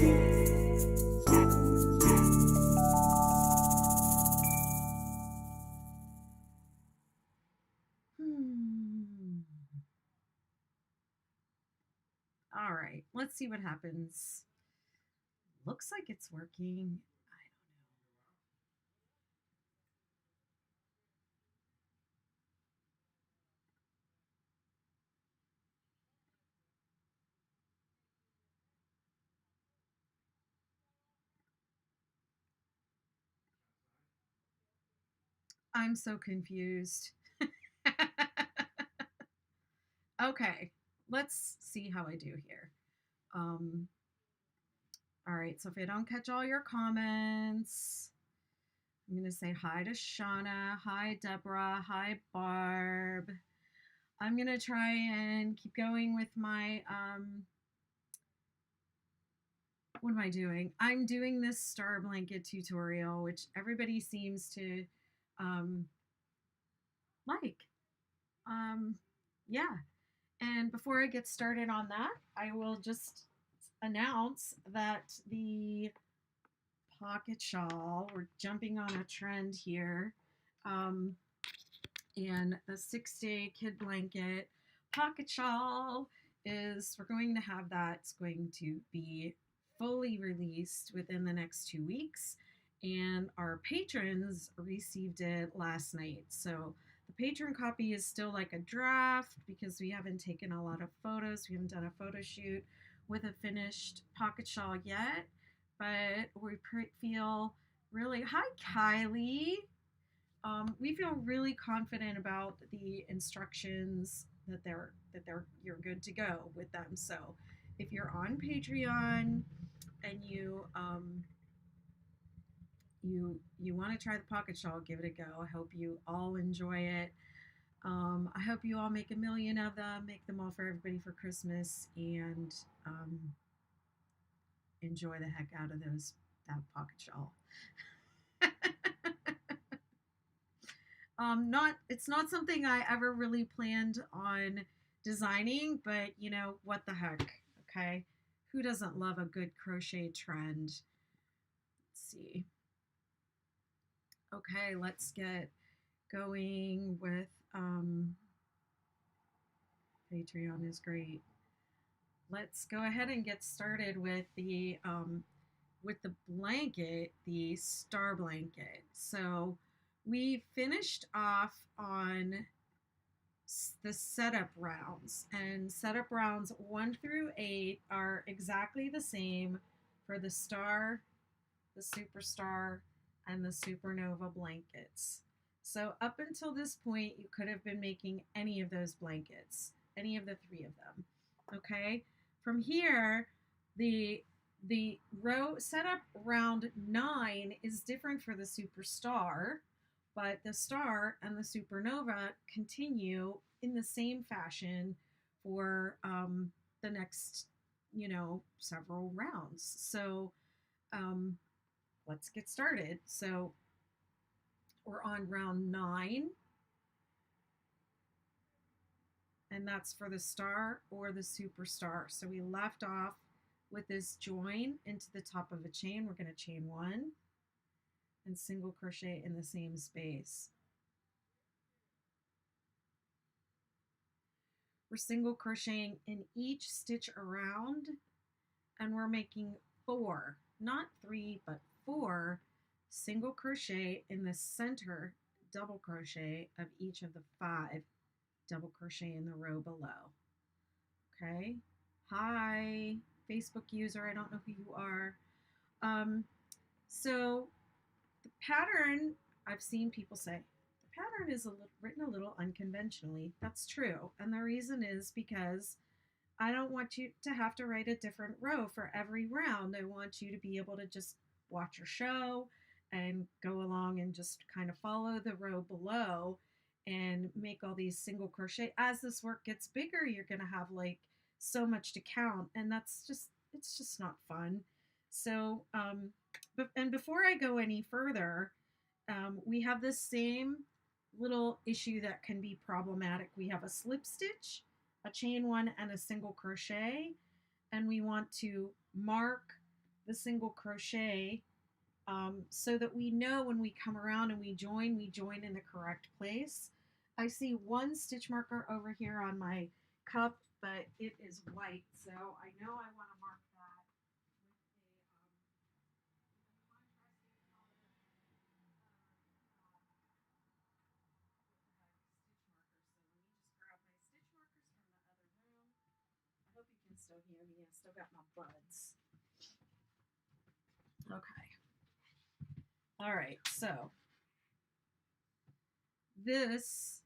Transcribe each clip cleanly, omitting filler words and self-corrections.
All right, let's see what happens. Looks like it's working. I'm so confused. Okay, let's see how I do here. Um, all right, so if I don't catch all your comments, I'm going to say hi to Shauna, hi Deborah, hi Barb. I'm going to try and keep going with my, what am I doing? I'm doing this star blanket tutorial, which everybody seems to um, like. Um, yeah. And before I get started on that, I will just announce that the pocket shawl, we're jumping on a trend here, um, and the 6-day kid blanket pocket shawl is, we're going to have that. It's going to be fully released within the next 2 weeks. And our patrons received it last night. So the patron copy is still like a draft because we haven't taken a lot of photos. We haven't done a photo shoot with a finished pocket shawl yet. But we feel really, hi Kylie. We feel really confident about the instructions that you're good to go with them. So if you're on Patreon and you want to try the pocket shawl, give it a go. I hope you all enjoy it. I hope you all make a million of them, make them all for everybody for Christmas, and enjoy the heck out of that pocket shawl. It's not something I ever really planned on designing, but you know, what the heck, okay? Who doesn't love a good crochet trend? Let's see. Okay, let's get going with Patreon is great. Let's go ahead and get started with the blanket, the star blanket. So we finished off on the setup rounds, and setup rounds 1 through 8 are exactly the same for the star, the superstar, and the supernova blankets. So up until this point, you could have been making any of those blankets, any of the 3 of them. Okay, from here, the row setup round 9 is different for the superstar, but the star and the supernova continue in the same fashion for the next, several rounds. So let's get started. So we're on round 9, and that's for the star or the superstar. So we left off with this join into the top of a chain. We're going to chain 1 and single crochet in the same space. We're single crocheting in each stitch around, and we're making 4, not 3, but 4 single crochet in the center double crochet of each of the 5 double crochet in the row below. Okay. Hi, Facebook user. I don't know who you are. So the pattern, I've seen people say, the pattern is written a little unconventionally. That's true. And the reason is because I don't want you to have to write a different row for every round. I want you to be able to just watch your show and go along and just kind of follow the row below and make all these single crochet. As this work gets bigger, you're going to have like so much to count, and it's just not fun. So, and before I go any further, we have this same little issue that can be problematic. We have a slip stitch, a chain 1, and a single crochet, and we want to mark the single crochet, so that we know when we come around and we join in the correct place. I see one stitch marker over here on my cup, but it is white, so I know I want to mark that with a contrasting color. What the heck, stitch marker. So let me just grab my stitch markers from the other room. I hope you can still hear me. I still got my buds. Okay. All right, so this,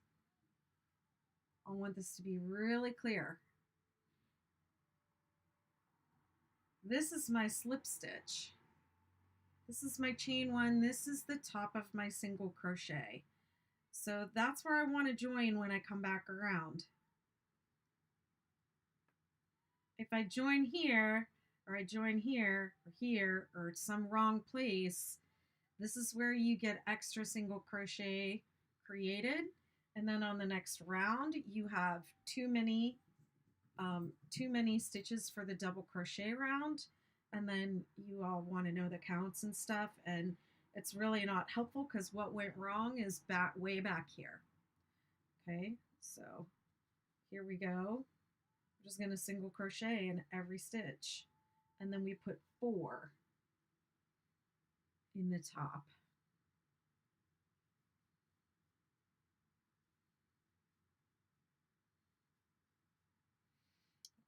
I want this to be really clear. This is my slip stitch. This is my chain one. This is the top of my single crochet. So that's where I want to join when I come back around. If I join here, or I join here, or some wrong place, this is where you get extra single crochet created. And then on the next round, you have too many stitches for the double crochet round. And then you all want to know the counts and stuff. And it's really not helpful because what went wrong is way back here. Okay, so here we go. I'm just going to single crochet in every stitch. And then we put 4 in the top.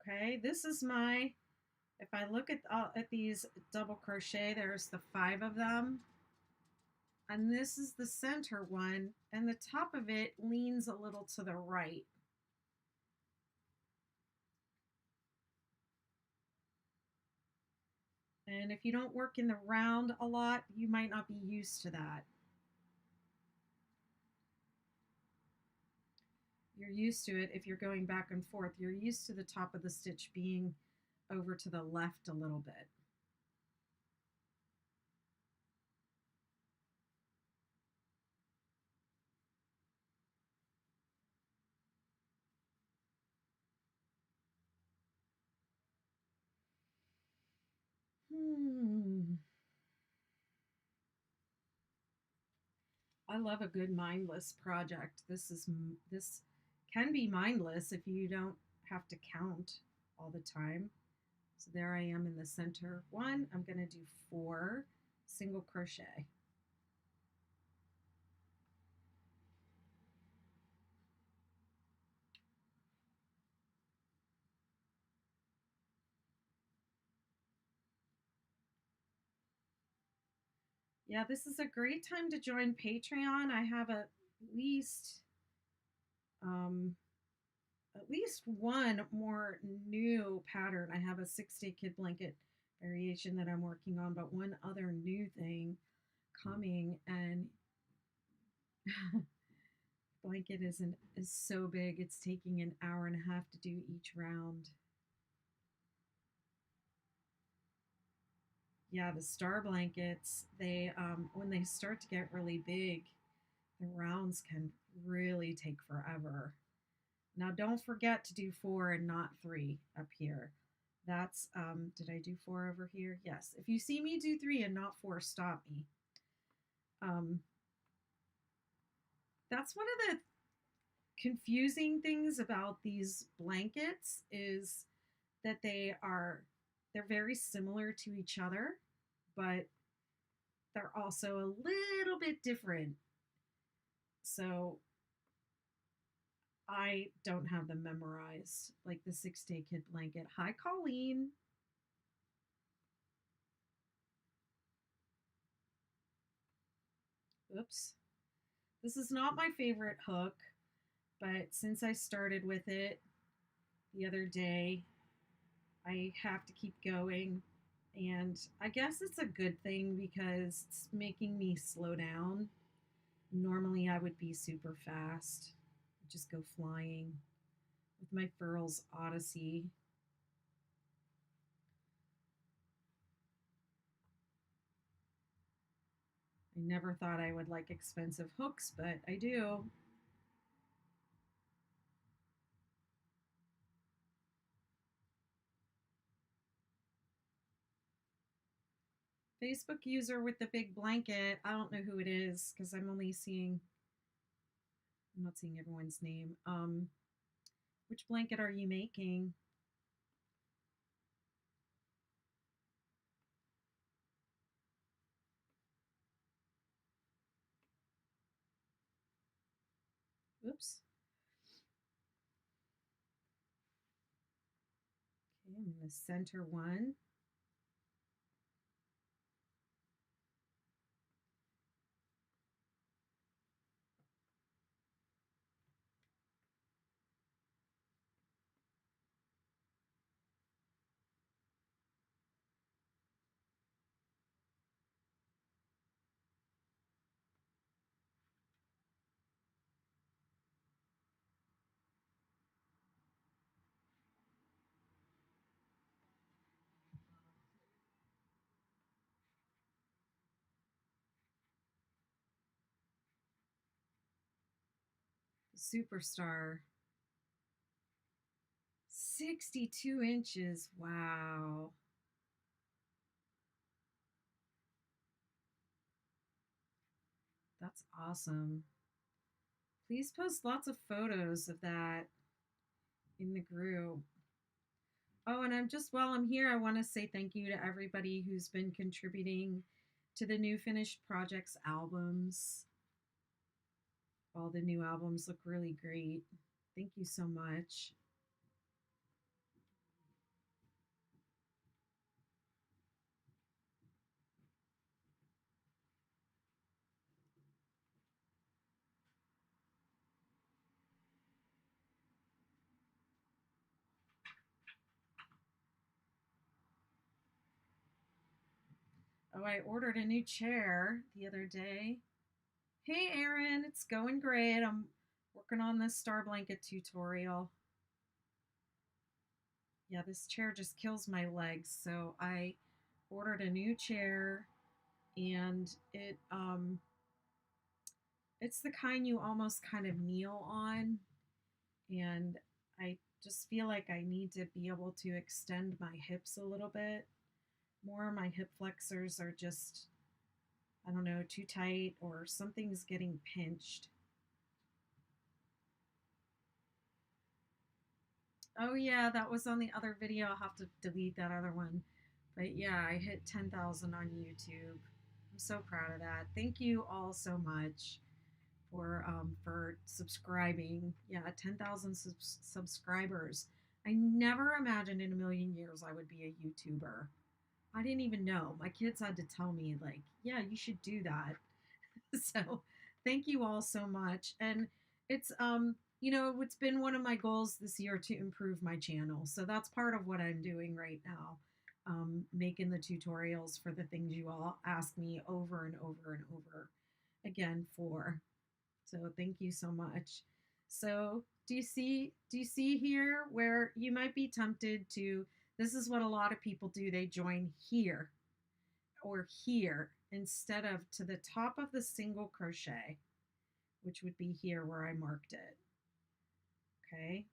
Okay, this is my, if I look at these double crochet, there's the 5 of them. And this is the center one, and the top of it leans a little to the right. And if you don't work in the round a lot, you might not be used to that. You're used to it if you're going back and forth. You're used to the top of the stitch being over to the left a little bit. I love a good mindless project. This can be mindless if you don't have to count all the time. So there I am in the center one. I'm going to do 4 single crochet. Yeah, this is a great time to join Patreon. I have um, at least one more new pattern. I have a 6-day kid blanket variation that I'm working on, but one other new thing coming, and blanket is so big. It's taking an hour and a half to do each round. Yeah, the star blankets, they when they start to get really big, the rounds can really take forever. Now don't forget to do 4 and not 3 up here. That's did I do 4 over here? Yes. If you see me do 3 and not 4, stop me. That's one of the confusing things about these blankets is that they're very similar to each other, but they're also a little bit different. So I don't have them memorized, like the 6-day kid blanket. Hi, Colleen. Oops. This is not my favorite hook, but since I started with it the other day, I have to keep going. And I guess it's a good thing because it's making me slow down. Normally I would be super fast, just go flying with my Furls Odyssey. I never thought I would like expensive hooks, but I do. Facebook user with the big blanket. I don't know who it is because I'm not seeing everyone's name. Which blanket are you making? Oops. Okay, I'm in the center one. Superstar. 62 inches. Wow. That's awesome. Please post lots of photos of that in the group. Oh, and while I'm here, I want to say thank you to everybody who's been contributing to the new finished projects albums. All the new albums look really great. Thank you so much. Oh, I ordered a new chair the other day. Hey, Erin, it's going great. I'm working on this star blanket tutorial. Yeah, this chair just kills my legs, so I ordered a new chair, and it's the kind you almost kind of kneel on, and I just feel like I need to be able to extend my hips a little bit more. My hip flexors are just, I don't know, too tight, or something's getting pinched. Oh yeah, that was on the other video. I'll have to delete that other one. But yeah, I hit 10,000 on YouTube. I'm so proud of that. Thank you all so much for subscribing. Yeah, 10,000 subscribers. I never imagined in a million years I would be a YouTuber. I didn't even know. My kids had to tell me, like, yeah, you should do that. So thank you all so much. And it's been one of my goals this year to improve my channel. So that's part of what I'm doing right now. Making the tutorials for the things you all ask me over and over and over again for. So thank you so much. So do you see here where you might be tempted to, this is what a lot of people do. They join here or here instead of to the top of the single crochet, which would be here where I marked it. Okay.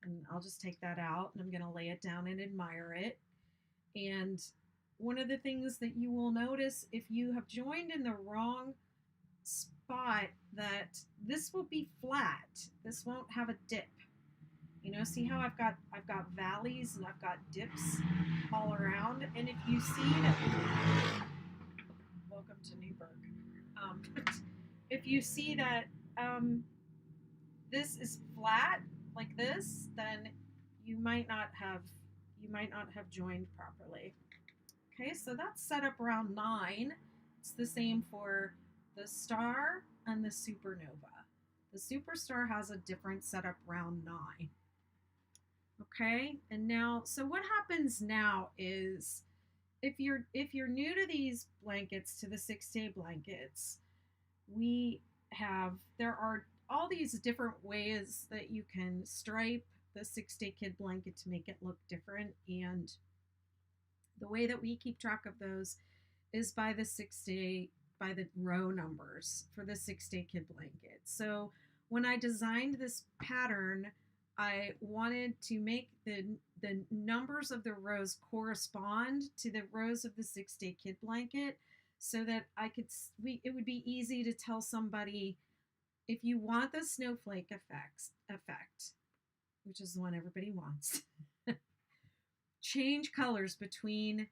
And I'll just take that out and I'm going to lay it down and admire it. And one of the things that you will notice if you have joined in the wrong spot, that this will be flat. This won't have a dip. You know, see how I've got valleys and I've got dips all around. And if you see that, welcome to Newburgh. If you see that this is flat like this, then you might not have joined properly. Okay, so that's set up around 9. It's the same for the star and the supernova. The superstar has a different setup round 9. Okay, and now, so what happens now is if you're new to these blankets, to the 6-day blankets, there are all these different ways that you can stripe the 6-day kid blanket to make it look different. And the way that we keep track of those is by the row numbers for the 6-day kid blanket. So when I designed this pattern, I wanted to make the numbers of the rows correspond to the rows of the 6-day kid blanket, so that I could it would be easy to tell somebody, if you want the snowflake effect, which is the one everybody wants, change colors between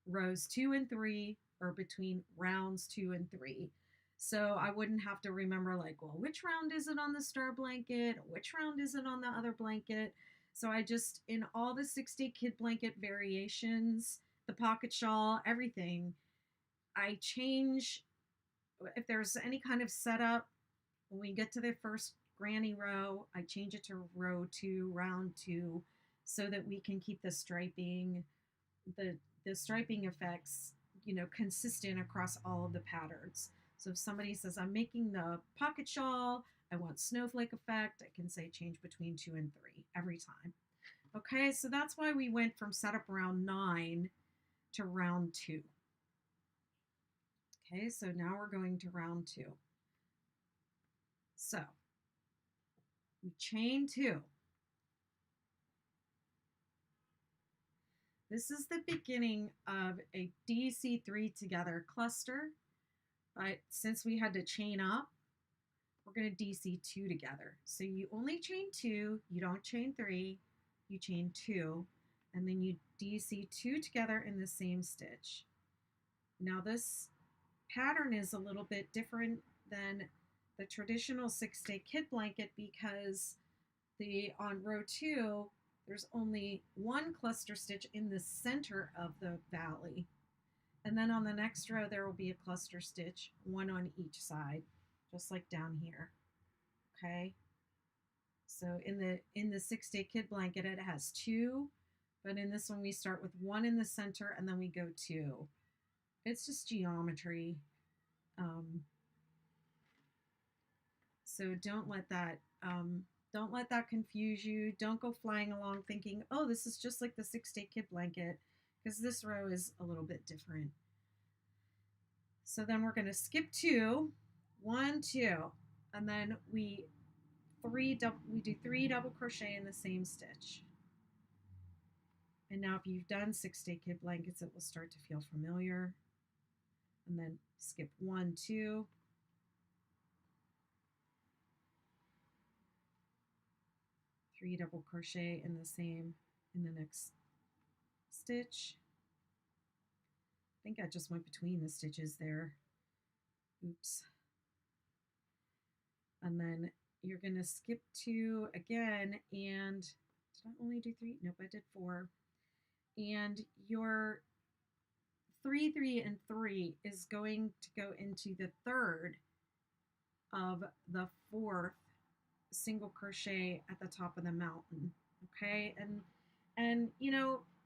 rows 2 and 3, or between rounds 2 and 3. So I wouldn't have to remember, like, well, which round is it on the star blanket? Which round is it on the other blanket? So I just, in all the 6-day kid blanket variations, the pocket shawl, everything, I change, if there's any kind of setup, when we get to the first granny row, I change it to row 2, round 2, so that we can keep the the striping effects, consistent across all of the patterns. So if somebody says, I'm making the pocket shawl, I want snowflake effect, I can say change between 2 and 3 every time. Okay, so that's why we went from setup round 9 to round 2. Okay, so now we're going to round 2. So we chain 2. This is the beginning of a DC3 together cluster, but since we had to chain up, we're going to DC2 together. So you only chain 2, you don't chain 3, you chain 2, and then you DC2 together in the same stitch. Now this pattern is a little bit different than the traditional 6-day kid blanket, because on row 2, there's only one cluster stitch in the center of the valley. And then on the next row, there will be a cluster stitch, one on each side, just like down here. Okay. So in the 6-day kid blanket, it has 2, but in this one, we start with 1 in the center and then we go 2. It's just geometry. So don't let that confuse you. Don't go flying along thinking, oh, this is just like the 6-day kid blanket, because this row is a little bit different. So then we're going to skip 2, 1, 2, and then we do 3 double crochet in the same stitch. And now if you've done 6-day kid blankets, it will start to feel familiar. And then skip 1, 2. Three double crochet in the next stitch. I think I just went between the stitches there. Oops. And then you're going to skip 2 again, and did I only do 3? Nope, I did 4. And your 3, 3, and 3 is going to go into the third of the 4th single crochet at the top of the mountain. Okay, and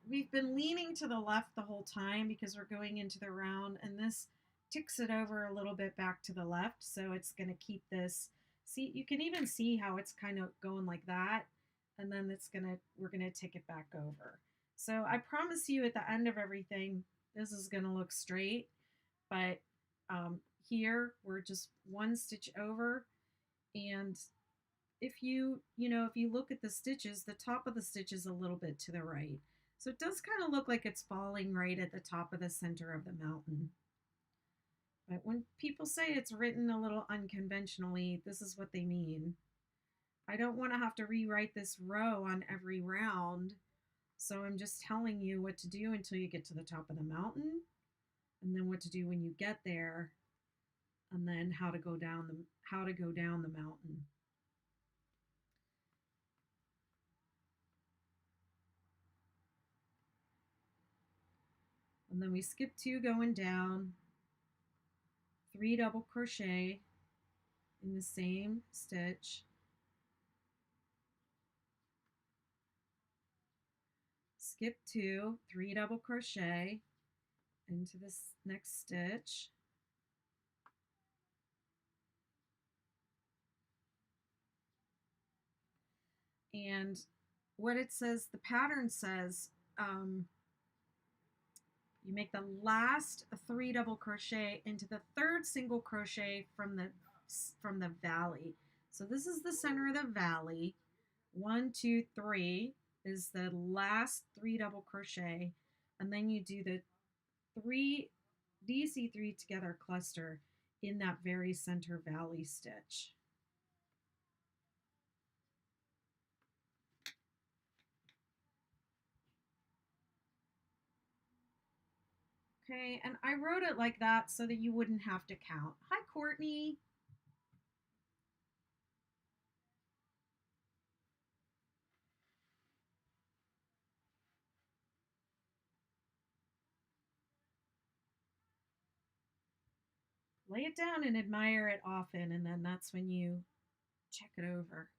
we've been leaning to the left the whole time because we're going into the round, and this ticks it over a little bit back to the left, so it's going to keep this. See, you can even see how it's kind of going like that, and then we're gonna tick it back over. So I promise you, at the end of everything, this is gonna look straight, but here we're just 1 stitch over, and if you look at the stitches, the top of the stitch is a little bit to the right. So it does kind of look like it's falling right at the top of the center of the mountain. But when people say it's written a little unconventionally, this is what they mean. I don't want to have to rewrite this row on every round, so I'm just telling you what to do until you get to the top of the mountain, and then what to do when you get there, and then how to go down the mountain. And then we skip 2 going down, 3 double crochet in the same stitch, skip 2, 3 double crochet into this next stitch, and what it says, the pattern says, you make the last 3 double crochet into the 3rd single crochet from the valley. So this is the center of the valley. 1, 2, 3 is the last 3 double crochet, and then you do the 3 DC3 together cluster in that very center valley stitch. Okay, and I wrote it like that so that you wouldn't have to count. Hi, Courtney. Lay it down and admire it often, and then that's when you check it over.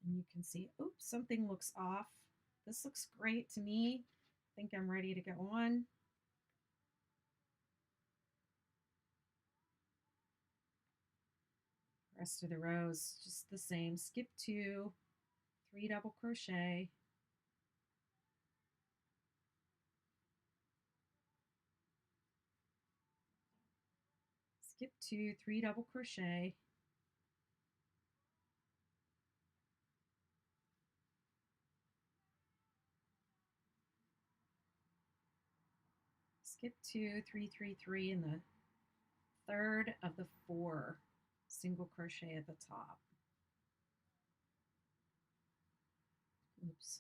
And you can see, oops, something looks off. This looks great to me. I think I'm ready to go on. Rest of the rows just the same. Skip 2, 3 double crochet, skip 2, 3 double crochet, skip 2, 3, 3, 3 in the third of the 4 single crochet at the top. Oops.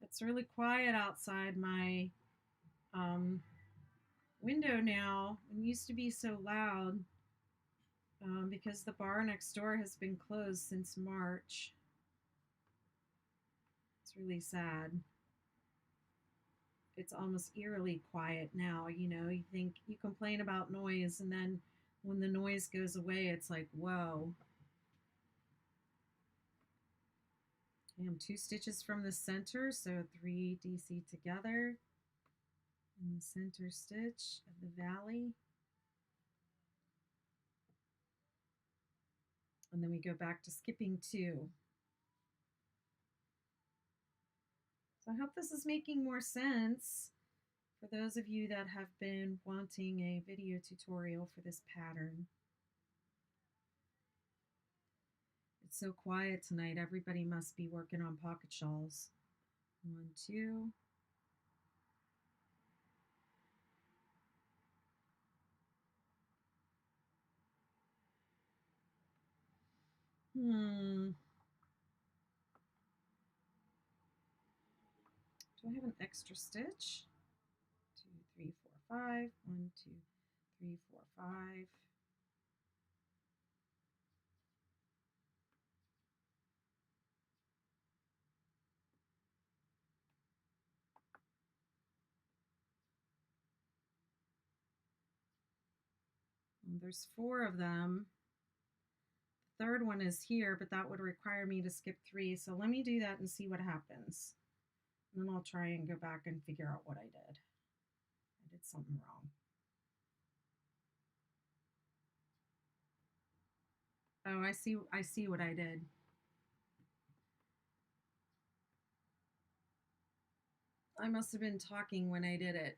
It's really quiet outside my window now. It used to be so loud because the bar next door has been closed since March. It's really sad. It's almost eerily quiet now. You know, you think you complain about noise, and then when the noise goes away, it's like, whoa. Okay, I'm 2 stitches from the center, so 3 DC together in the center stitch of the valley. And then we go back to skipping 2. So I hope this is making more sense for those of you that have been wanting a video tutorial for this pattern. It's so quiet tonight. Everybody must be working on pocket shawls. 1, 2. Do I have an extra stitch? 2, 3, 4, 5. 1, 2, 3, 4, 5. And there's 4 of them. The third one is here, but that would require me to skip 3. So let me do that and see what happens. And then I'll try and go back and figure out what I did. I did something wrong. Oh, I see what I did. I must have been talking when I did it.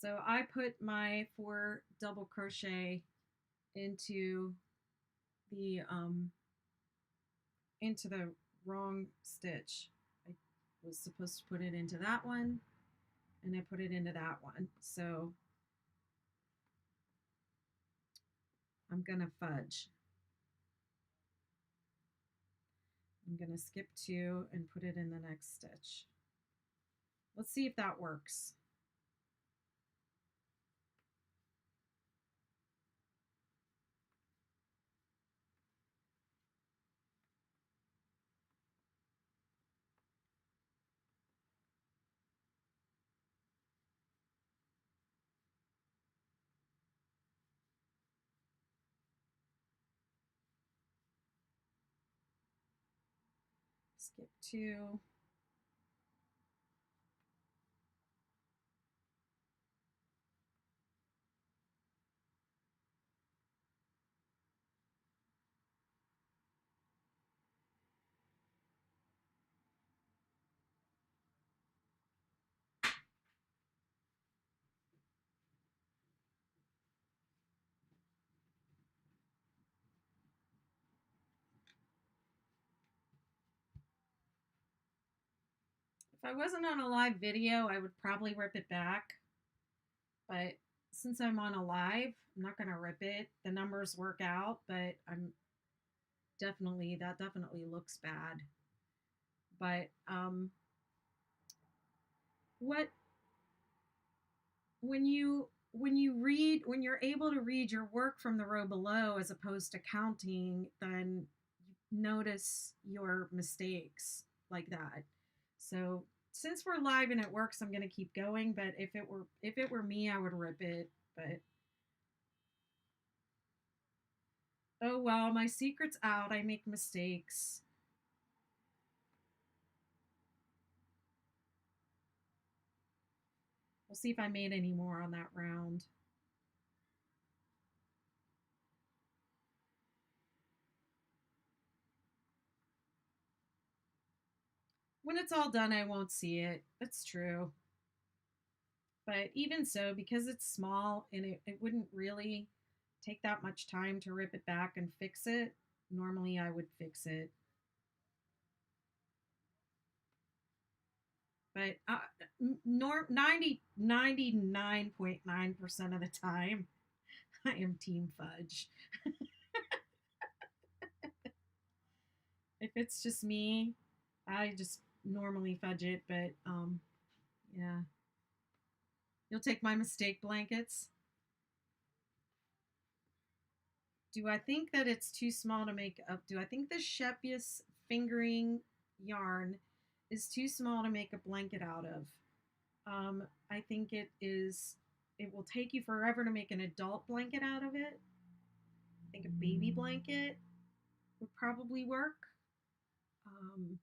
So I put my 4 double crochet into the wrong stitch. I was supposed to put it into that one, and I put it into that one. So I'm gonna fudge. I'm gonna skip 2 and put it in the next stitch. Let's see if that works. Skip 2. If I wasn't on a live video, I would probably rip it back. But since I'm on a live, I'm not going to rip it. The numbers work out, but that definitely looks bad. But what when you're able to read your work from the row below as opposed to counting, then you notice your mistakes like that. So since we're live and it works, I'm going to keep going, but if it were me, I would rip it. But oh well, my secret's out. I make mistakes. We'll see if I made any more on that round. When it's all done, I won't see it. That's true. But even so, because it's small and it wouldn't really take that much time to rip it back and fix it, normally I would fix it. But 99.9% of the time, I am Team Fudge. If it's just me, I just normally fudge it, but yeah. You'll take my mistake blankets. Do I think that it's too small to make up? Do I think the Shepius fingering yarn is too small to make a blanket out of? I think it is. It will take you forever to make an adult blanket out of it. I think a baby blanket would probably work. Um,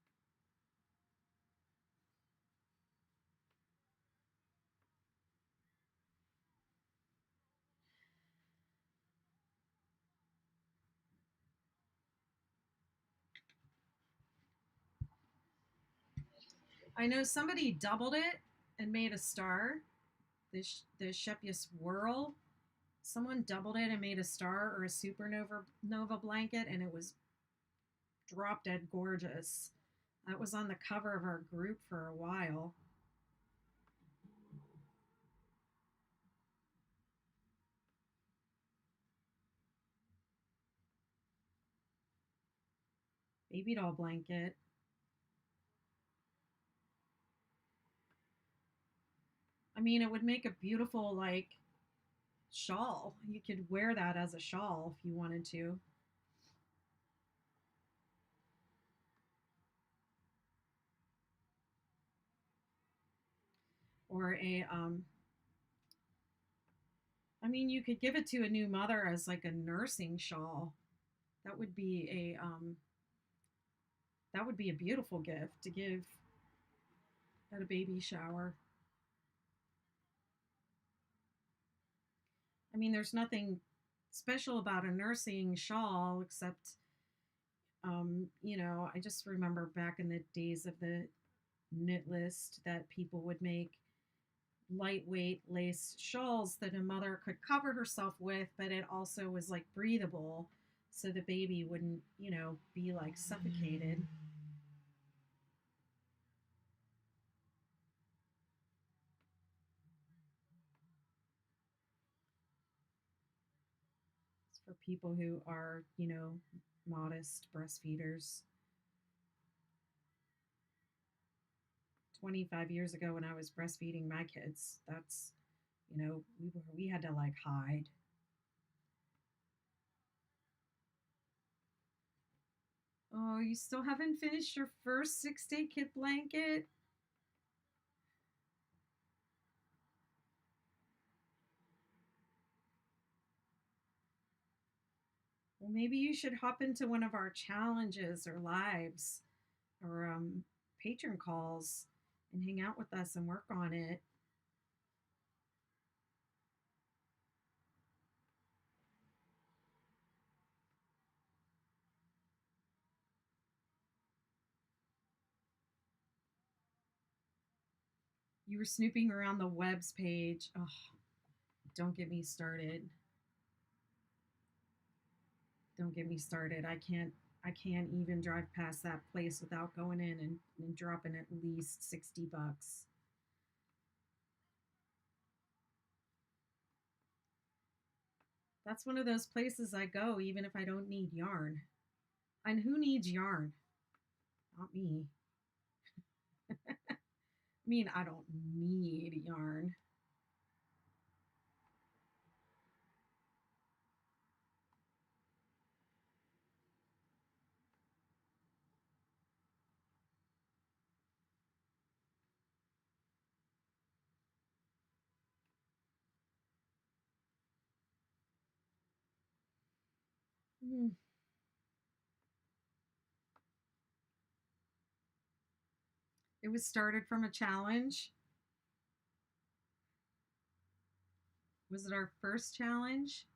I know somebody doubled it and made a star. The Shepius whirl. Someone doubled it and made a star or a supernova blanket, and it was drop dead gorgeous. That was on the cover of our group for a while. Baby doll blanket. I mean, it would make a beautiful, like, shawl. You could wear that as a shawl if you wanted to. Or I mean, you could give it to a new mother as like a nursing shawl. That would be that would be a beautiful gift to give at a baby shower. I mean, there's nothing special about a nursing shawl except, I just remember back in the days of the knit list that people would make lightweight lace shawls that a mother could cover herself with, but it also was like breathable so the baby wouldn't, be like suffocated. It's for people who are, modest breastfeeders. 25 years ago when I was breastfeeding my kids, that's, we had to like hide. Oh, you still haven't finished your first 6-day kit blanket? Well, maybe you should hop into one of our challenges or lives or patron calls and hang out with us and work on it. You were snooping around the webs page. Oh, don't get me started. Don't get me started. I can't I can't even drive past that place without going in and dropping at least 60 bucks. That's one of those places I go even if I don't need yarn. And who needs yarn? Not me. I mean, I don't need yarn. Mm. It was started from a challenge. Was it our first challenge?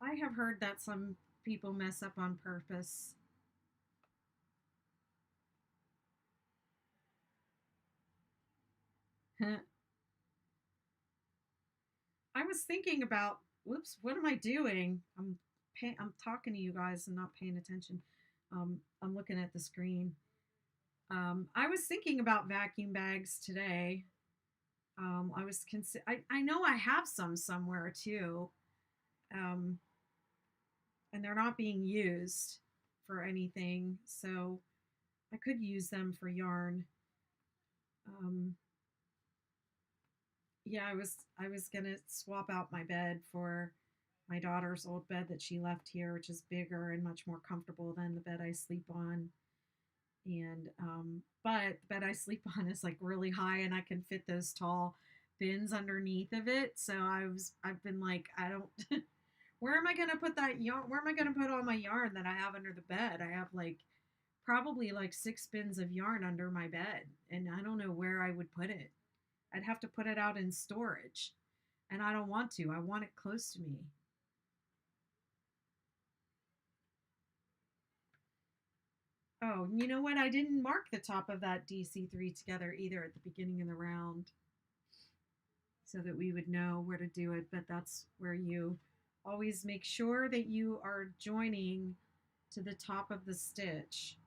I have heard that some people mess up on purpose. I was thinking about, whoops, what am I doing? I'm talking to you guys and not paying attention. I'm looking at the screen. I was thinking about vacuum bags today. I know I have some somewhere too, um, and they're not being used for anything, so I could use them for yarn. Um, yeah, I was gonna swap out my bed for my daughter's old bed that she left here, which is bigger and much more comfortable than the bed I sleep on. And but the bed I sleep on is like really high, and I can fit those tall bins underneath of it. So I've been like, I don't. Where am I gonna put that yarn? Where am I gonna put all my yarn that I have under the bed? I have like probably like 6 bins of yarn under my bed, and I don't know where I would put it. I'd have to put it out in storage, and I don't want to. I want it close to me. Oh, you know what? I didn't mark the top of that DC3 together either at the beginning of the round so that we would know where to do it. But that's where you always make sure that you are joining to the top of the stitch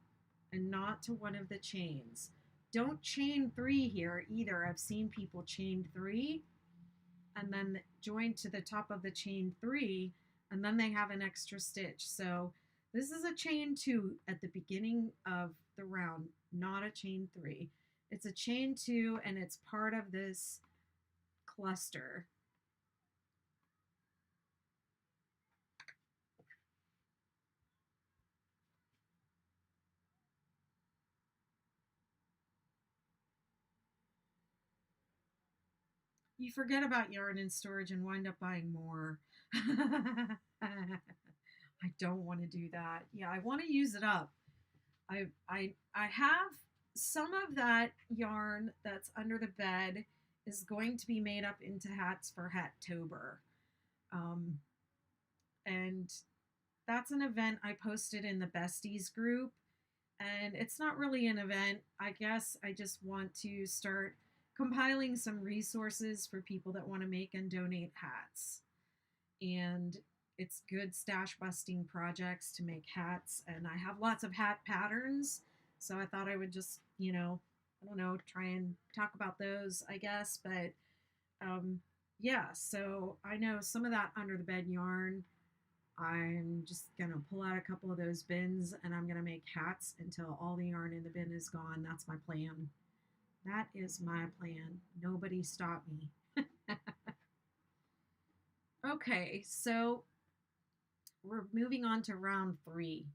and not to one of the chains. Don't chain 3 here either. I've seen people chain 3 and then join to the top of the chain 3 and then they have an extra stitch. So this is a chain 2 at the beginning of the round, not a chain 3. It's a chain 2 and it's part of this cluster. You forget about yarn in storage and wind up buying more. I don't want to do that. Yeah, I want to use it up. I have some of that yarn that's under the bed is going to be made up into hats for Hattober. Um, and that's an event I posted in the Besties group. And it's not really an event. I guess I just want to start compiling some resources for people that want to make and donate hats. And it's good stash busting projects to make hats. And I have lots of hat patterns. So I thought I would just, I don't know, try and talk about those, I guess. But yeah, so I know some of that under the bed yarn. I'm just going to pull out a couple of those bins and I'm going to make hats until all the yarn in the bin is gone. That's my plan. That is my plan. Nobody stop me. Okay, so we're moving on to round 3.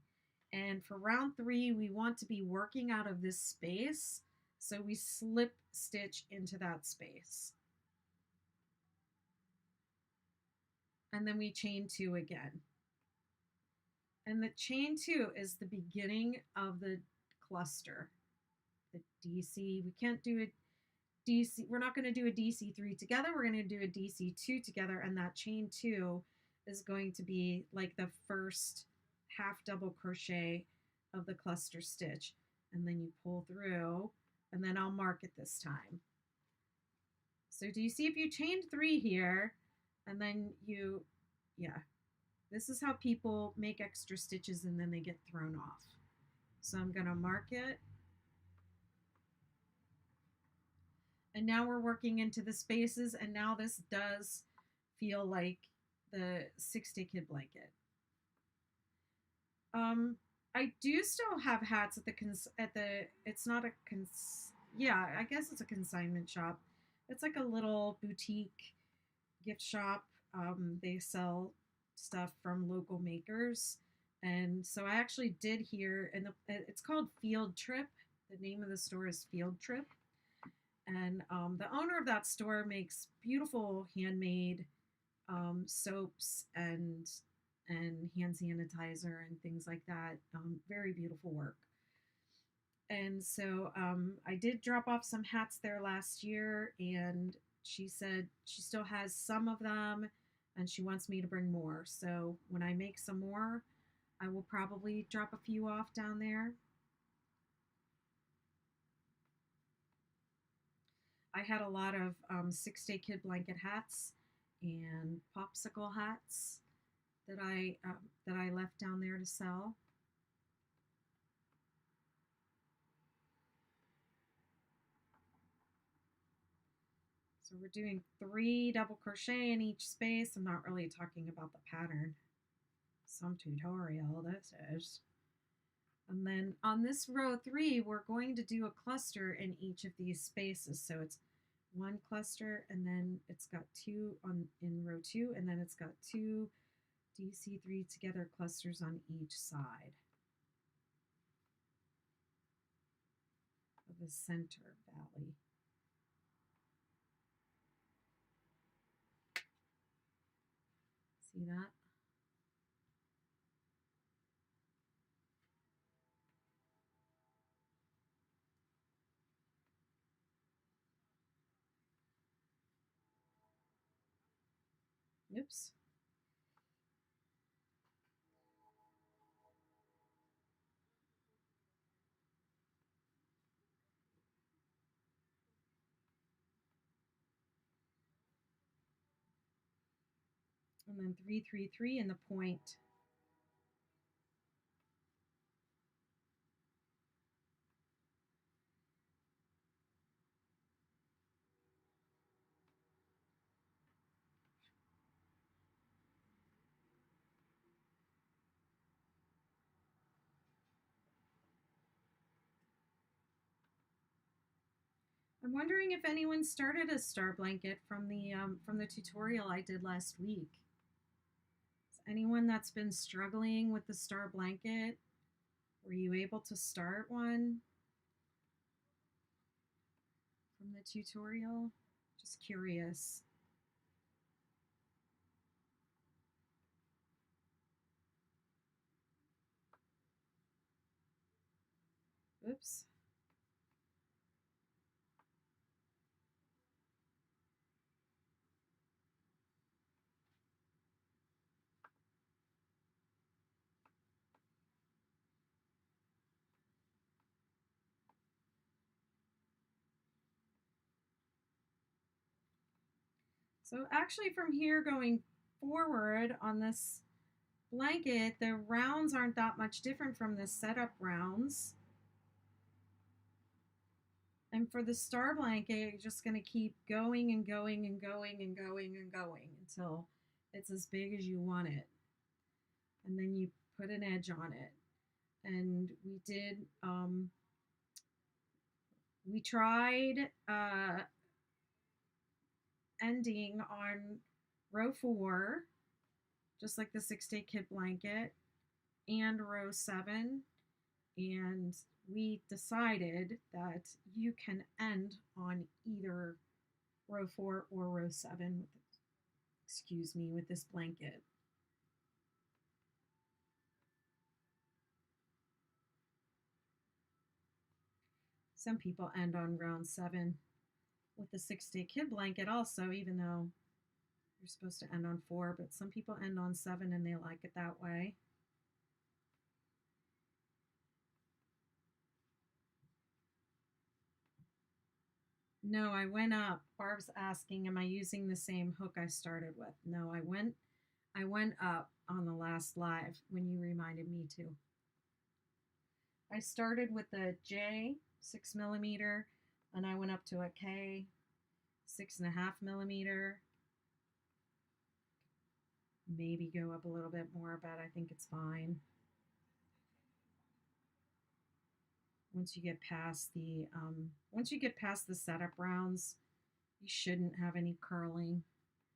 And for round 3, we want to be working out of this space. So we slip stitch into that space. And then we chain 2 again. And the chain 2 is the beginning of the cluster. The DC, we can't do a DC, we're not going to do a DC3 together. We're going to do a DC2 together. And that chain 2 is going to be like the first half double crochet of the cluster stitch. And then you pull through and then I'll mark it this time. So do you see if you chained 3 here and then yeah, This is how people make extra stitches and then they get thrown off. So I'm going to mark it. And now we're working into the spaces, and now this does feel like the 6-day kid blanket. I do still have hats at the it's not a yeah, I guess it's a consignment shop. It's like a little boutique gift shop. They sell stuff from local makers, and so I actually did hear, and it's called Field Trip. The name of the store is Field Trip, and the owner of that store makes beautiful handmade soaps and hand sanitizer and things like that. Very beautiful work. And so I did drop off some hats there last year, and she said she still has some of them, and she wants me to bring more. So when I make some more, I will probably drop a few off down there. I had a lot of 6-day kid blanket hats and popsicle hats that I left down there to sell. So we're doing 3 double crochet in each space. I'm not really talking about the pattern. Some tutorial this is. And then on this row 3, we're going to do a cluster in each of these spaces. So it's 1 cluster, and then it's got 2 in row 2, and then it's got 2 DC3 together clusters on each side of the center valley. See that? Oops. And then 3, 3, 3 in the point. I'm wondering if anyone started a star blanket from the tutorial I did last week. Is anyone that's been struggling with the star blanket? Were you able to start one from the tutorial? Just curious. Oops. So actually from here going forward on this blanket, the rounds aren't that much different from the setup rounds. And for the star blanket, you're just going to keep going and going and going and going and going until it's as big as you want it. And then you put an edge on it. And we tried ending on row 4, just like the 6-day kid blanket, and row 7. And we decided that you can end on either row 4 or row 7 with this blanket. Some people end on round 7 with the 6-day kid blanket also, even though you're supposed to end on 4, but some people end on 7 and they like it that way. No, I went up. Barb's asking, am I using the same hook I started with? No, I went up on the last live when you reminded me to. I started with a J 6 millimeter, and I went up to a K 6.5 millimeter. Maybe go up a little bit more, but I think it's fine. Once you get past the setup rounds, you shouldn't have any curling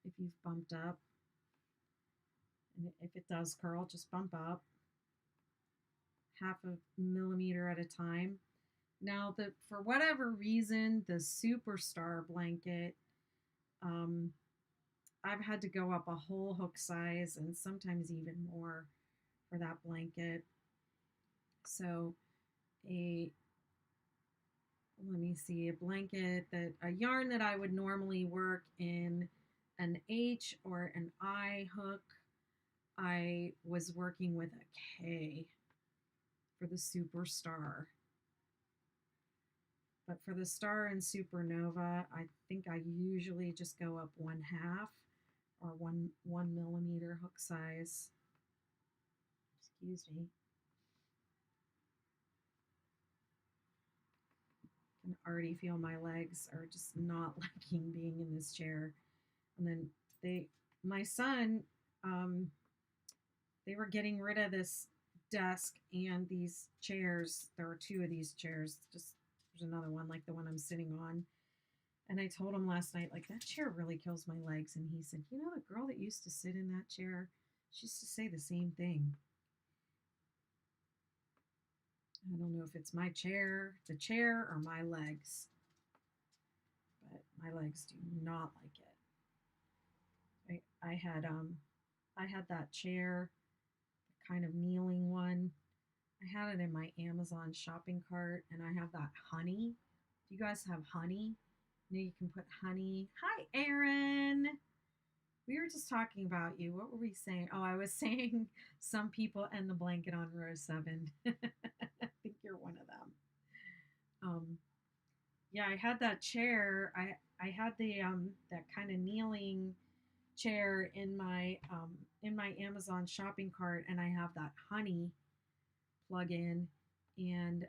if you've bumped up. And if it does curl, just bump up 0.5 millimeter at a time. Now, for whatever reason, the Superstar blanket, I've had to go up a whole hook size and sometimes even more for that blanket. So let me see, a yarn that I would normally work in an H or an I hook, I was working with a K for the Superstar. But for the Star and Supernova, I think I usually just go up 1/2 or 1 millimeter hook size. Excuse me. I can already feel my legs are just not liking being in this chair. And then my son, they were getting rid of this desk and these chairs. There are 2 of these chairs. Just there's another one like the one I'm sitting on. And I told him last night, like, that chair really kills my legs. And he said, the girl that used to sit in that chair, she used to say the same thing. I don't know if it's the chair, or my legs. But my legs do not like it. I had that chair, the kind of kneeling one. I had it in my Amazon shopping cart, and I have that honey. Do you guys have honey? You can put honey. Hi, Erin. We were just talking about you. What were we saying? Oh, I was saying some people end the blanket on row 7. I think you're one of them. Yeah, I had that chair. I had the that kind of kneeling chair in my Amazon shopping cart, and I have that honey plug in, and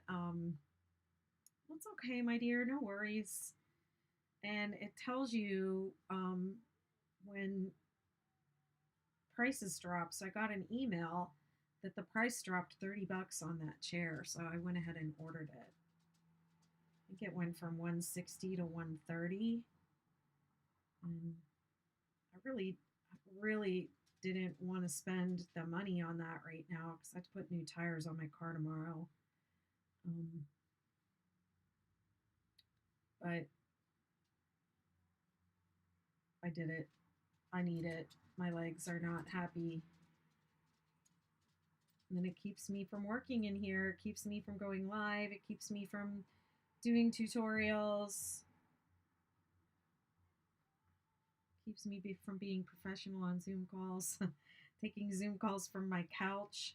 that's okay, my dear. No worries. And it tells you when prices drop. So I got an email that the price dropped $30 on that chair, so I went ahead and ordered it. I think it went from $160 to $130, and I really didn't want to spend the money on that right now because I have to put new tires on my car tomorrow. But I did it. I need it. My legs are not happy. And then it keeps me from working in here. It keeps me from going live. It keeps me from doing tutorials. Keeps me from being professional on Zoom calls. Taking Zoom calls from my couch.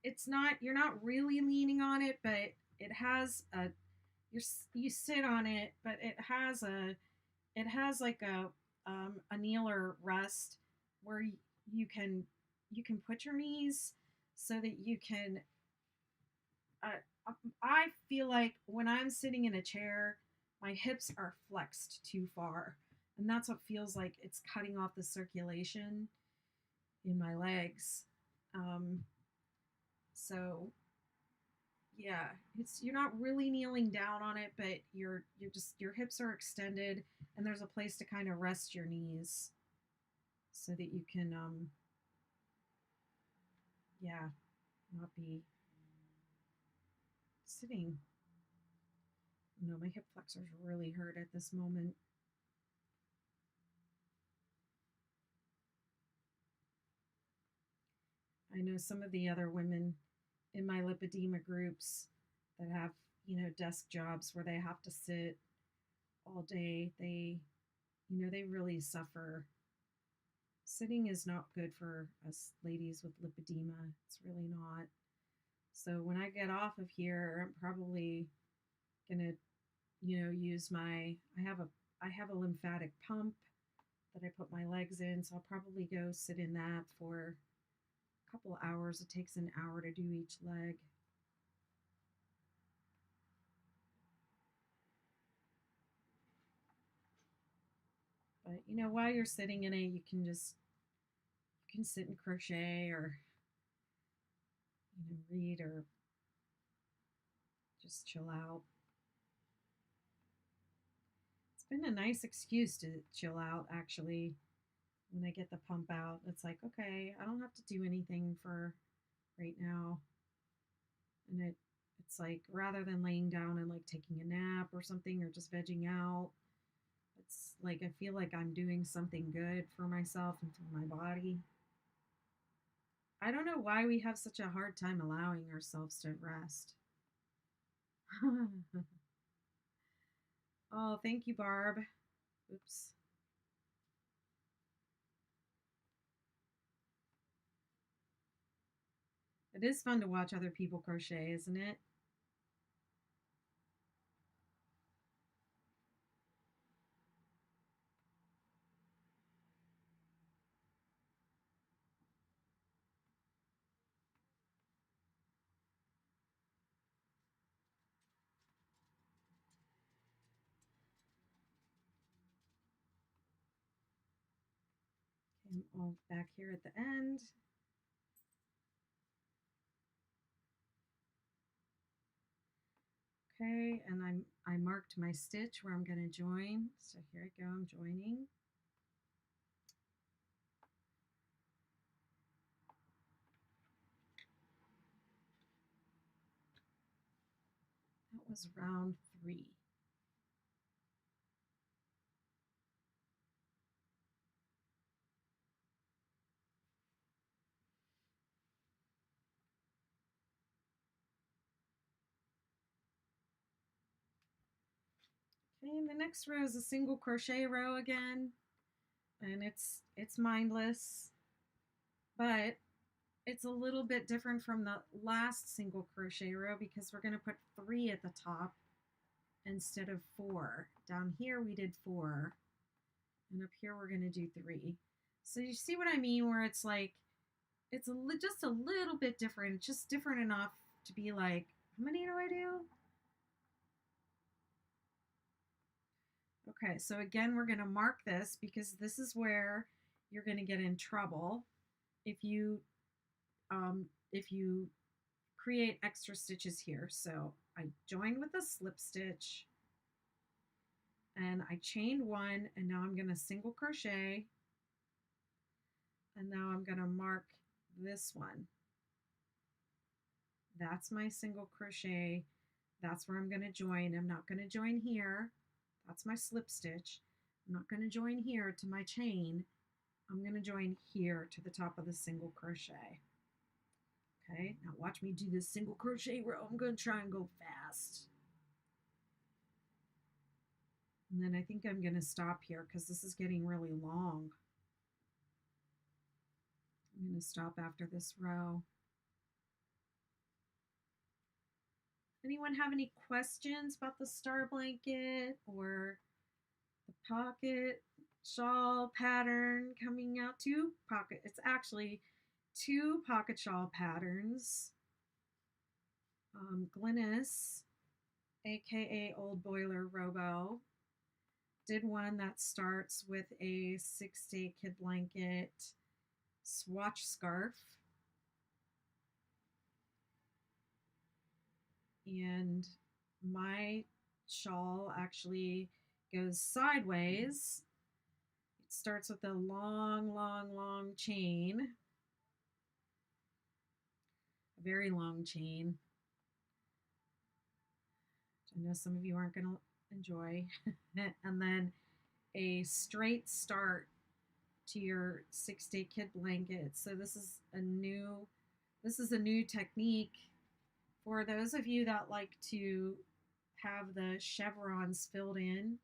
It's not, you're not really leaning on it, but it has you sit on it, but it has like a kneeler rest where you can put your knees so that you can I feel like when I'm sitting in a chair, my hips are flexed too far, and that's what feels like it's cutting off the circulation in my legs. So yeah, you're not really kneeling down on it, but your hips are extended, and there's a place to kind of rest your knees so that you can not be sitting. No, my hip flexors really hurt at this moment. I know some of the other women in my lipedema groups that have, desk jobs where they have to sit all day, they really suffer Sitting is not good for us ladies with lipedema. It's really not. So when I get off of here, I'm probably gonna, use I have a lymphatic pump that I put my legs in, so I'll probably go sit in that for a couple hours. It takes an hour to do each leg. But while you're sitting in it, you can sit and crochet or read or just chill out. It's been a nice excuse to chill out, actually. When I get the pump out, it's like, okay, I don't have to do anything for right now. And it's like, rather than laying down and like taking a nap or something or just vegging out, it's like I feel like I'm doing something good for myself and for my body. I don't know why we have such a hard time allowing ourselves to rest. Oh, thank you, Barb. Oops. It is fun to watch other people crochet, isn't it? Okay, I'm all back here at the end. Okay, and I marked my stitch where I'm going to join. So here I go, I'm joining. That was round 3. Okay, and the next row is a single crochet row again, and it's mindless, but it's a little bit different from the last single crochet row because we're going to put 3 at the top instead of 4. Down here we did 4, and up here we're going to do 3. So you see what I mean, where it's like it's just a little bit different, just different enough to be like, how many do I do? Okay, so again, we're going to mark this because this is where you're going to get in trouble if you create extra stitches here. So I joined with a slip stitch and I chained 1, and now I'm going to single crochet, and now I'm going to mark this one. That's my single crochet. That's where I'm going to join. I'm not going to join here. That's my slip stitch. I'm not going to join here to my chain. I'm going to join here to the top of the single crochet. Okay, now watch me do this single crochet row. I'm going to try and go fast. And then I think I'm going to stop here because this is getting really long. I'm going to stop after this row. Anyone have any questions about the star blanket or the pocket shawl pattern coming out? It's actually 2 pocket shawl patterns. Glynis, aka Old Boiler Robo, did one that starts with a 6-day kid blanket swatch scarf. And my shawl actually goes sideways. It starts with a long, long, long chain, a very long chain. I know some of you aren't going to enjoy. And then a straight start to your 6-day kid blanket. So this is a new technique for those of you that like to have the chevrons filled in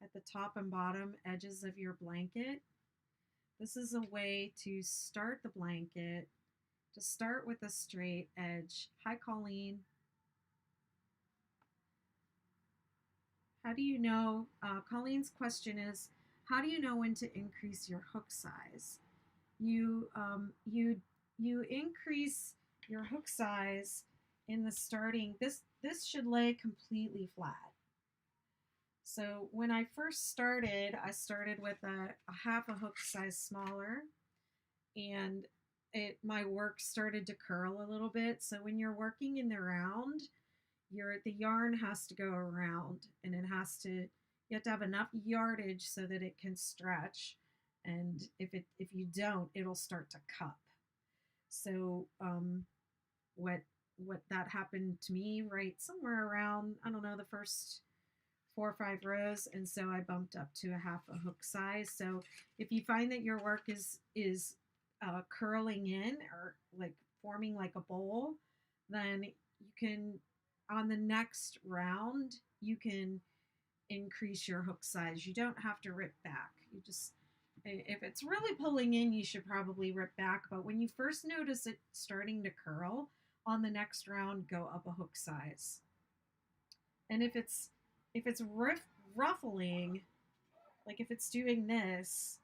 at the top and bottom edges of your blanket. This is a way to start the blanket, to start with a straight edge. Hi, Colleen. How do you know? Colleen's question is, how do you know when to increase your hook size? You you increase your hook size in the starting. This should lay completely flat. So when I first started, I started with a half a hook size smaller, and it my work started to curl a little bit. So when you're working in the round, the yarn has to go around, and you have to have enough yardage so that it can stretch, and if you don't, it'll start to cup. So what that happened to me right somewhere around, I don't know, the first 4 or 5 rows, and so I bumped up to a half a hook size. So if you find that your work is curling in, or like forming like a bowl, then you can, on the next round, you can increase your hook size. You don't have to rip back. You just, if it's really pulling in, you should probably rip back. But when you first notice it starting to curl, on the next round, go up a hook size. And if it's ruffling, like if it's doing this,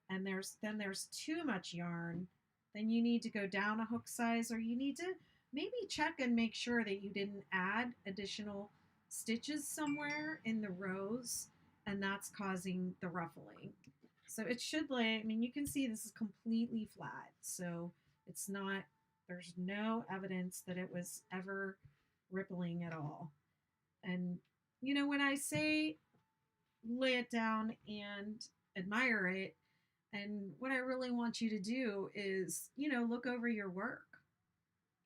and there's too much yarn, then you need to go down a hook size, or you need to maybe check and make sure that you didn't add additional stitches somewhere in the rows, and that's causing the ruffling. So it should lay, I mean, you can see this is completely flat, so it's not, there's no evidence that it was ever rippling at all. And when I say lay it down and admire it, and what I really want you to do is, look over your work.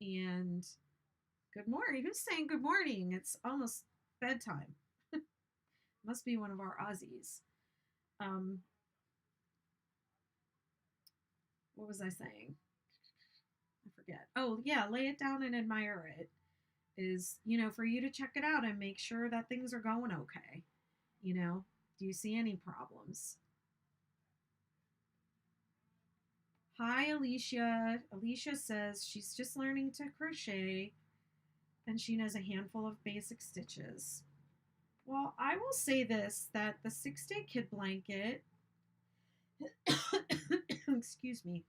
And good morning. Who's saying good morning? It's almost bedtime. Must be one of our Aussies. Um, what was I saying? I forget. Oh, yeah, lay it down and admire it is, for you to check it out and make sure that things are going okay. Do you see any problems? Hi, Alicia. Alicia says she's just learning to crochet and she knows a handful of basic stitches. Well, I will say this, that the 6-day kid blanket, excuse me,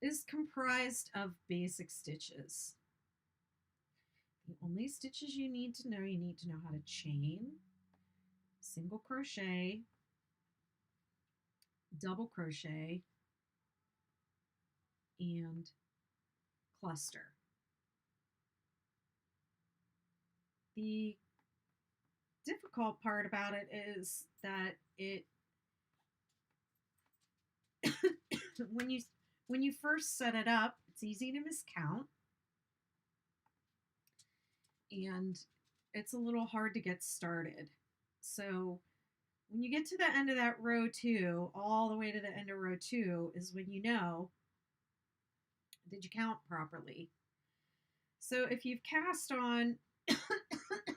is comprised of basic stitches. The only stitches you need to know how to chain, single crochet, double crochet, and cluster. The difficult part about it is that when you first set it up, it's easy to miscount, and it's a little hard to get started. So when you get to the end of that row 2, all the way to the end of row 2 is when you know, did you count properly? So if you've cast on,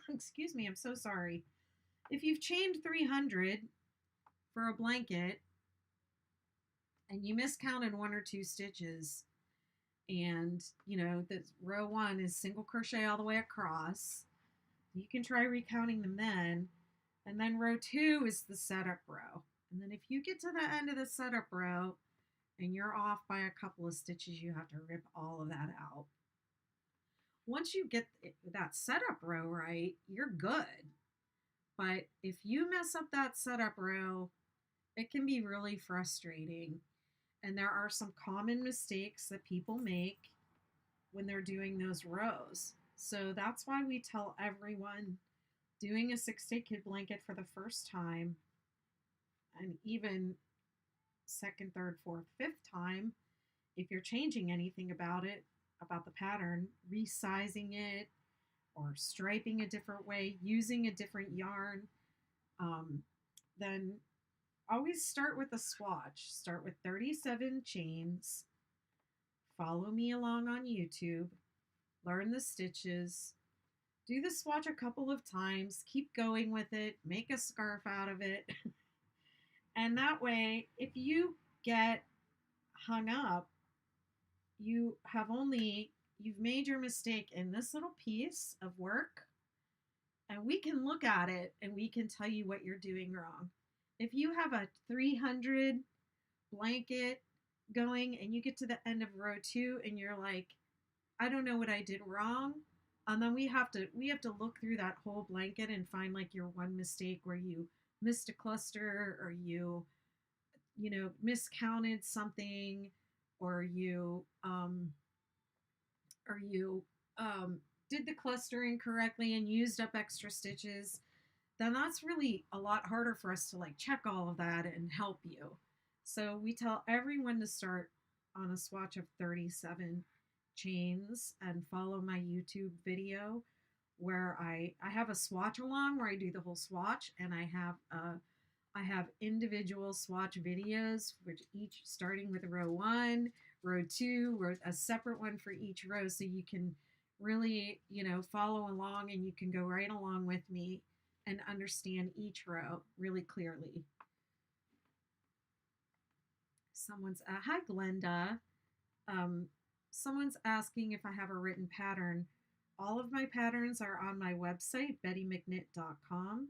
excuse me, I'm so sorry. If you've chained 300 for a blanket and you miscounted 1 or 2 stitches, and the row 1 is single crochet all the way across, you can try recounting them then. And then row 2 is the setup row. And then if you get to the end of the setup row and you're off by a couple of stitches, you have to rip all of that out. Once you get that setup row right, you're good. But if you mess up that setup row, it can be really frustrating. And there are some common mistakes that people make when they're doing those rows. So that's why we tell everyone doing a 6-day kid blanket for the first time, and even second, third, fourth, fifth time, if you're changing anything about it, about the pattern, resizing it or striping a different way, using a different yarn, then always start with a swatch. Start with 37 chains. Follow me along on YouTube. Learn the stitches. Do the swatch a couple of times. Keep going with it. Make a scarf out of it. And that way, if you get hung up, you have only you've made your mistake in this little piece of work, and we can look at it and we can tell you what you're doing wrong. If you have a 300 blanket going and you get to the end of row 2 and you're like, I don't know what I did wrong, and then we have to look through that whole blanket and find like your one mistake where you missed a cluster, or you miscounted something, or you did the cluster incorrectly and used up extra stitches. Then that's really a lot harder for us to like check all of that and help you. So we tell everyone to start on a swatch of 37 chains and follow my YouTube video where I have a swatch along where I do the whole swatch, and I have individual swatch videos, which each starting with row 1, row 2, a separate one for each row, so you can really, follow along, and you can go right along with me and understand each row really clearly. Hi Glenda. Someone's asking if I have a written pattern. All of my patterns are on my website, bettymcknit.com.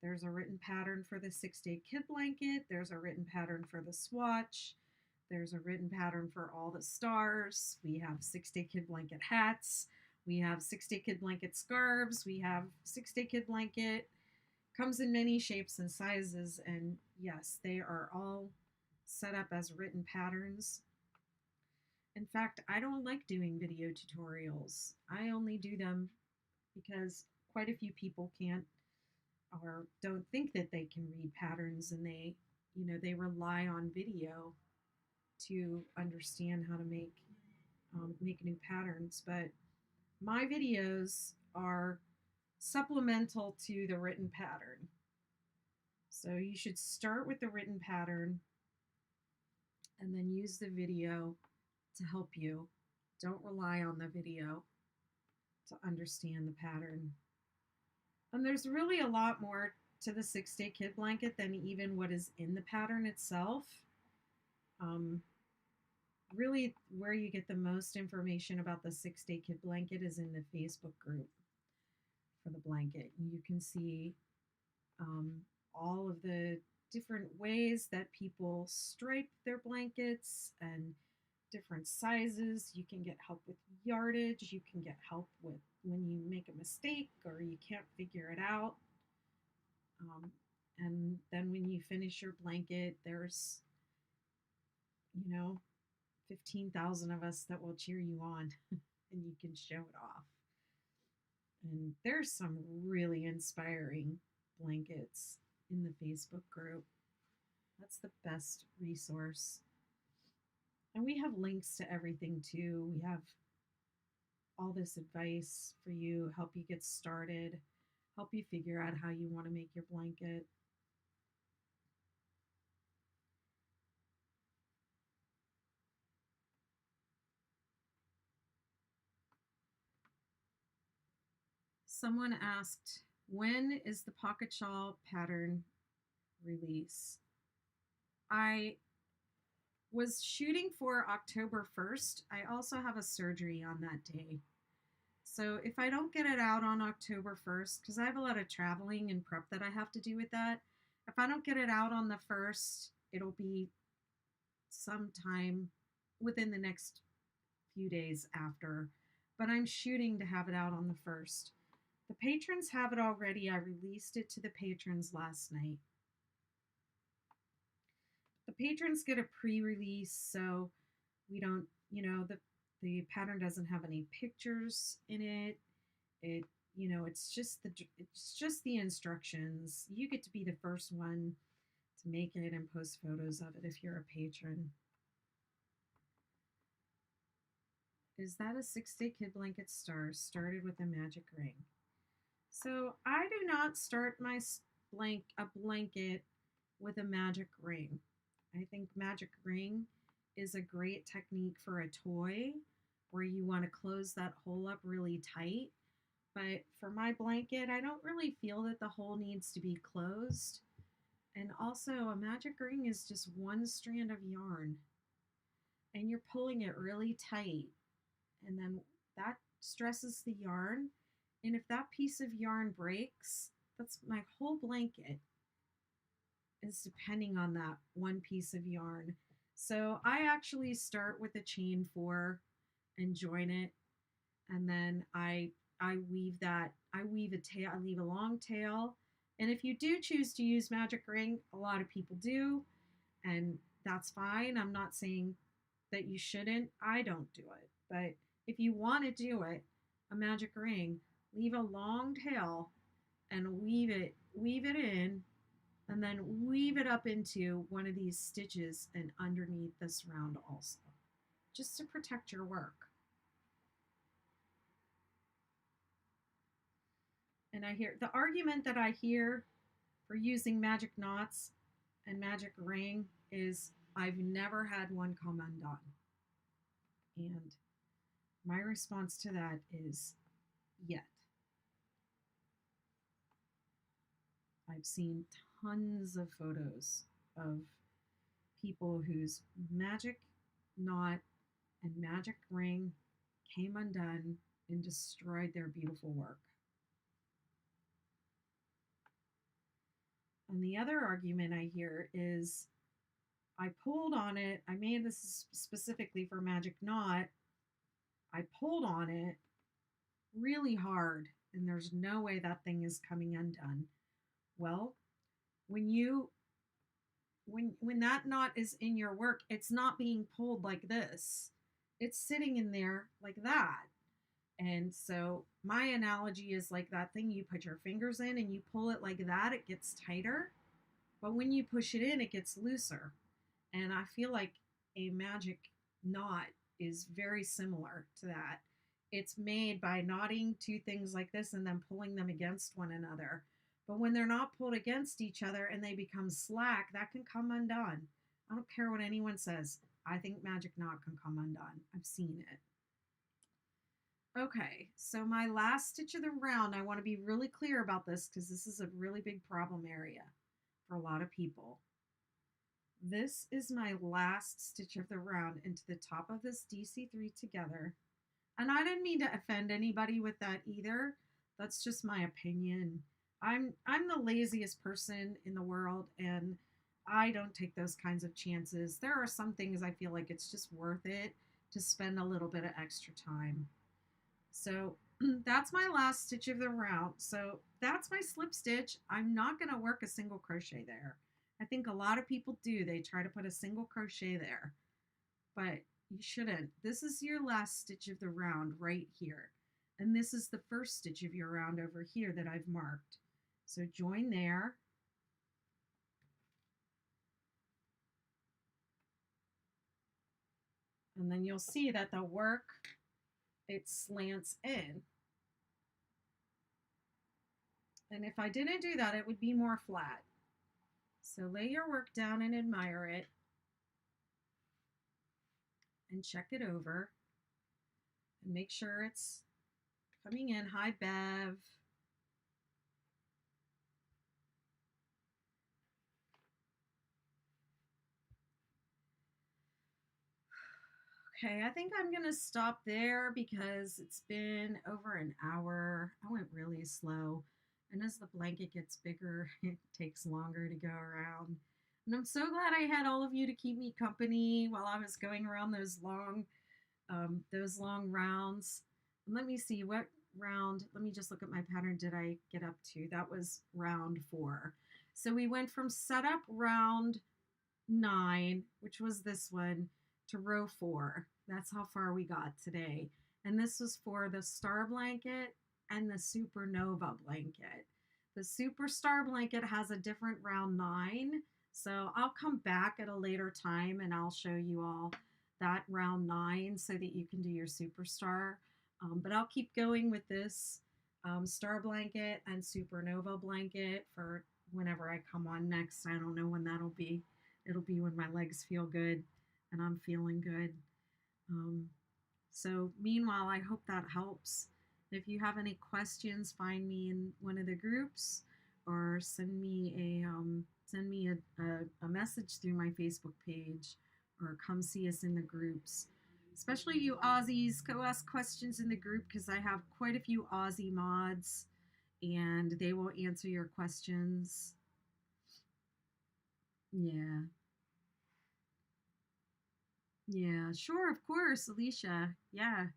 There's a written pattern for the 6-day kid blanket. There's a written pattern for the swatch. There's a written pattern for all the stars. We have 6-day kid blanket hats. We have 6-day kid blanket scarves. We have 6-day kid blanket. Comes in many shapes and sizes. And yes, they are all set up as written patterns. In fact, I don't like doing video tutorials. I only do them because quite a few people can't or don't think that they can read patterns, and they rely on video to understand how to make new patterns. But my videos are supplemental to the written pattern. So you should start with the written pattern and then use the video to help you. Don't rely on the video to understand the pattern. And there's really a lot more to the 6-day kid blanket than even what is in the pattern itself. Really, where you get the most information about the 6-day kid blanket is in the Facebook group for the blanket. You can see all of the different ways that people stripe their blankets and different sizes. You can get help with yardage. You can get help with when you make a mistake or you can't figure it out. And then when you finish your blanket, there's 15,000 of us that will cheer you on and you can show it off. And there's some really inspiring blankets in the Facebook group. That's the best resource. And we have links to everything too. We have all this advice for you, help you get started, help you figure out how you want to make your blanket. Someone asked, when is the pocket shawl pattern release? I was shooting for October 1st. I also have a surgery on that day. So if I don't get it out on October 1st, because I have a lot of traveling and prep that I have to do with that, if I don't get it out on the 1st, it'll be sometime within the next few days after. But I'm shooting to have it out on the 1st. The patrons have it already. I released it to the patrons last night. The patrons get a pre-release, so we don't, the pattern doesn't have any pictures in it. It's just the instructions. You get to be the first one to make it and post photos of it if you're a patron. Is that a 6-day kid blanket star started with a magic ring? So I do not start my blanket with a magic ring. I think magic ring is a great technique for a toy where you want to close that hole up really tight. But for my blanket, I don't really feel that the hole needs to be closed. And also, a magic ring is just one strand of yarn, and you're pulling it really tight, and then that stresses the yarn. And if that piece of yarn breaks, that's my whole blanket is depending on that one piece of yarn. So I actually start with a chain 4 and join it, and then I weave that. I weave a tail. I leave a long tail. And if you do choose to use magic ring, a lot of people do, and that's fine. I'm not saying that you shouldn't. I don't do it. But if you want to do it, a magic ring, leave a long tail and weave it in, and then weave it up into one of these stitches and underneath this round also, just to protect your work. And I hear the argument that I hear for using magic knots and magic ring is I've never had one come undone. And my response to that is yet. I've seen tons of photos of people whose magic knot and magic ring came undone and destroyed their beautiful work. And the other argument I hear is I pulled on it. I made this specifically for magic knot. I pulled on it really hard, and there's no way that thing is coming undone. Well, when you when that knot is in your work, it's not being pulled like this. It's sitting in there like that. And so my analogy is like that thing you put your fingers in and you pull it like that, it gets tighter. But when you push it in, it gets looser. And I feel like a magic knot is very similar to that. It's made by knotting two things like this and then pulling them against one another. But when they're not pulled against each other and they become slack, that can come undone. I don't care what anyone says. I think magic knot can come undone. I've seen it. Okay, so my last stitch of the round, I want to be really clear about this because this is a really big problem area for a lot of people. This is my last stitch of the round into the top of this DC3 together. And I didn't mean to offend anybody with that either. That's just my opinion. I'm the laziest person in the world, and I don't take those kinds of chances. There are some things I feel like it's just worth it to spend a little bit of extra time. So that's my last stitch of the round. So that's my slip stitch. I'm not going to work a single crochet there. I think a lot of people do. They try to put a single crochet there, but you shouldn't. This is your last stitch of the round right here. And this is the first stitch of your round over here that I've marked. So join there. And then you'll see that the work, it slants in. And if I didn't do that, it would be more flat. So lay your work down and admire it. And check it over. And make sure it's coming in. Hi, Bev. Okay, I think I'm going to stop there because it's been over an hour. I went really slow. And as the blanket gets bigger, it takes longer to go around. And I'm so glad I had all of you to keep me company while I was going around those long rounds. And let me see what round, let me just look at my pattern, did I get up to? That was round 4. So we went from setup round 9, which was this one, to row 4. That's how far we got today. And this was for the star blanket and the supernova blanket. The superstar blanket has a different round 9. So I'll come back at a later time and I'll show you all that round 9 so that you can do your superstar. But I'll keep going with this star blanket and supernova blanket for whenever I come on next. I don't know when that'll be. It'll be when my legs feel good and I'm feeling good. So meanwhile, I hope that helps. If you have any questions, find me in one of the groups or send me send me a message through my Facebook page or come see us in the groups. Especially you Aussies, go ask questions in the group because I have quite a few Aussie mods and they will answer your questions. Yeah. Yeah, sure, of course, Alicia. Yeah.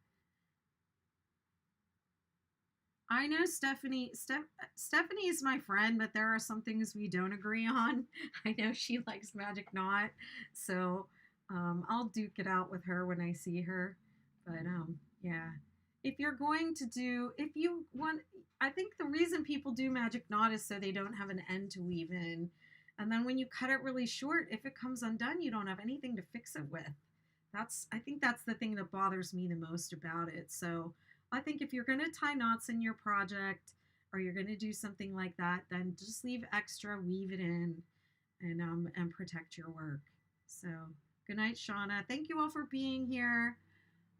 I know Stephanie is my friend, but there are some things we don't agree on. I know she likes Magic Knot, so I'll duke it out with her when I see her. But yeah, if you're going to do, if you want, I think the reason people do Magic Knot is so they don't have an end to weave in, and then when you cut it really short, if it comes undone, you don't have anything to fix it with. I think that's the thing that bothers me the most about it. So I think if you're going to tie knots in your project or you're going to do something like that, then just leave extra, weave it in, and protect your work. So good night, Shauna. Thank you all for being here.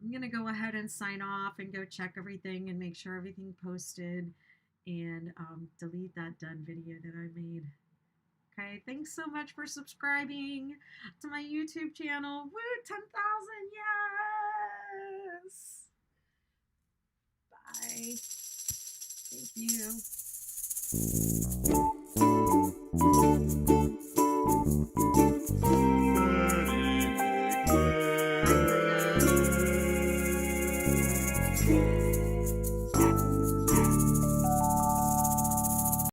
I'm going to go ahead and sign off and go check everything and make sure everything posted and delete that done video that I made. Okay, thanks so much for subscribing to my YouTube channel. Woo, 10,000, yes! Bye. Thank you.